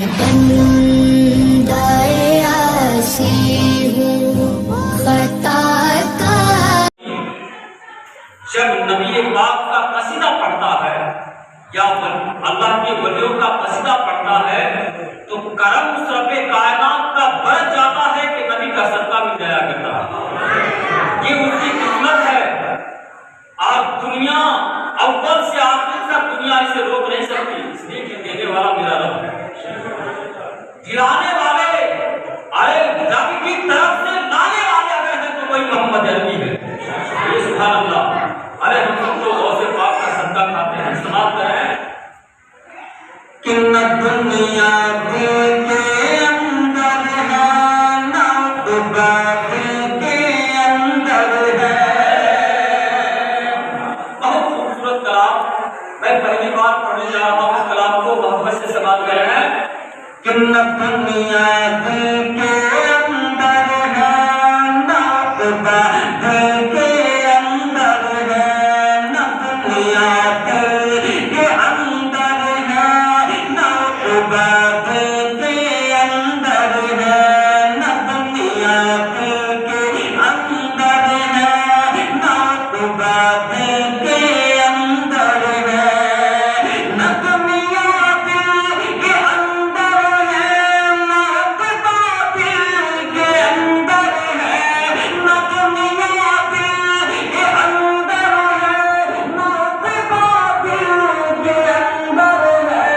जब नबी पाक का कसीदा पढ़ता है या अल्लाह के वलियों का कसीदा पढ़ता है तो करम उस रब्बे कायनात का बरस जाता है कि नबी का सदका मिल जाया करता है। ये उसकी किस्मत है। आज दुनिया अव्वल से आखिर तक दुनिया इसे रोक नहीं सकती, इसलिए कि देने वाला मेरा रब है, दिलाने वाले अरे रब की तरफ से लाने वाले अगर है तो कोई मोहम्मद अरबी है। ये सुभान अल्लाह। अरे हम सब तो गौसे पाक का सदका खाते हैं। समाप्त करें कि न दुनिया के अंदर है न खुदा के अंदर है। बहुत खूबसूरत कलाम, मैं पहली बार पढ़ने जा रहा हूँ। कलाम को मोहब्बत से समाप्त करें कि न दुनिया के अंदर है न खुदा के अंदर है, न दुनिया के अंदर है न खुदा के अंदर है, न दुनिया के अंदर है न खुदा के अंदर है, न दुनिया के अंदर है न खुदा के अंदर है, न दुनिया के अंदर है न खुदा के अंदर है।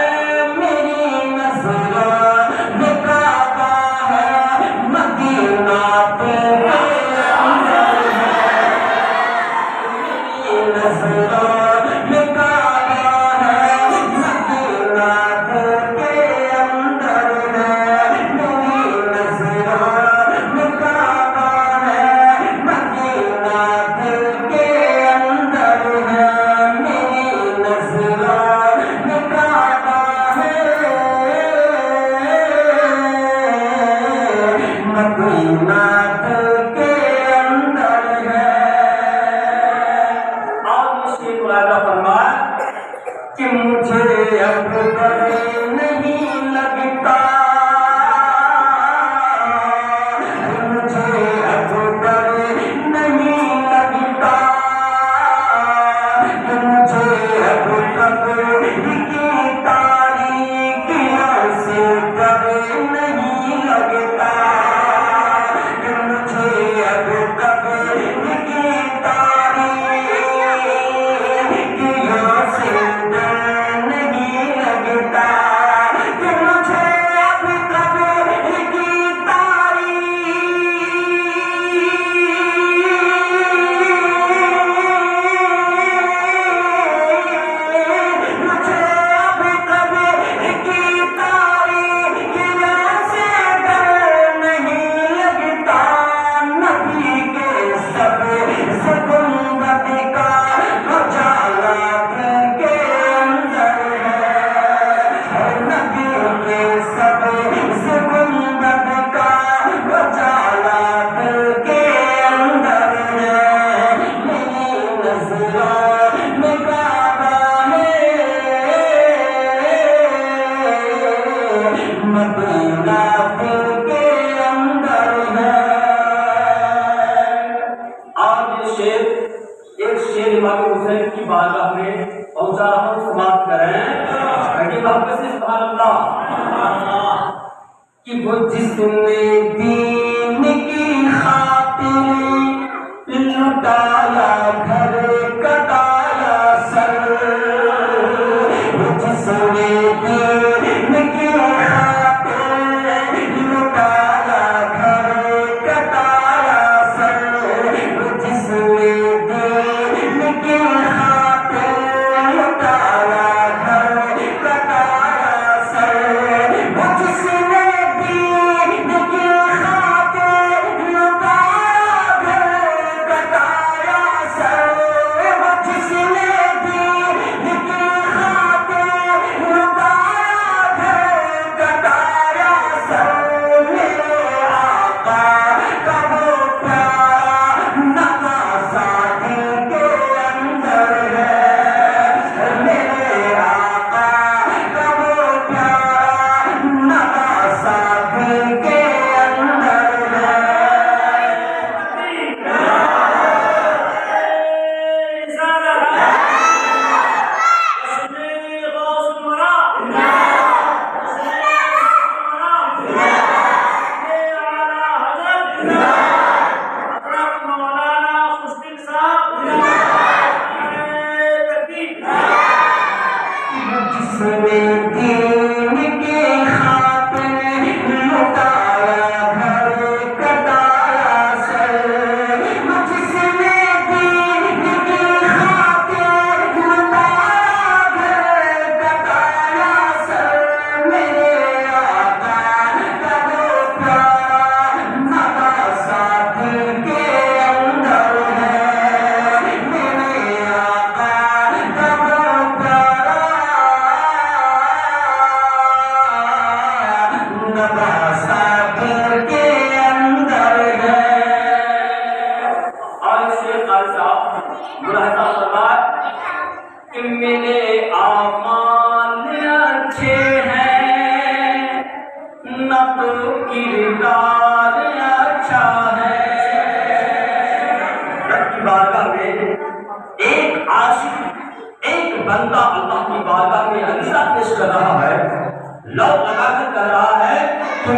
मेरी नज़रों में काबा है, मदीना के अंदर है। मेरी नज़रों में काबा है, मदीना के अंदर है। मेरी नज़रों में काबा है, मदीना के अंदर है। मेरी नज़रों में काबा है, मदीना के अंदर है। और इसके मुरादा फरमाया कि मुझे अब डर नहीं लगता, मुझे अब डर नहीं लगता, मुझे अब कब्र की तारीकियों से डर नहीं लगता, मुझे अब कब्र की तारीकियों से डर नहीं लगता, मुझे अब कब्र की मुझे अब कब्र की तारीकियों से डर नहीं लगता। नबी के सब से गुंबद का उजाला दिल के अंदर है, नबी के सब से गुंबद का उजाला दिल के अंदर है। मेरी नज़रों में काबा है, मदीना दिल के अंदर है। आज ये शेर एक शेर इमाम हुसैन की बारगाह में पहुंचा रहा हूं, समाप्त करें कि वापस से सुभान अल्लाह कि वो जिसने दीन की खातिर लुटाया घर कटाया सर, वो जिसने दीन की खातिर लुटाया घर कटाया सर, वो जिसने दीन की खातिर लुटाया घर कटाया सर, वो जिसने दीन की नवासा के अंदर है। और शेख साहब मुलाहिजा फरमाए कि मेरे आमाल अच्छे हैं न तो किरदार अच्छा है। रब की बारगाह में एक आशिक एक बंदा अल्लाह की बारगाह में अकीदा पेश कर रहा है, लौ लगाकर कर रहा है कि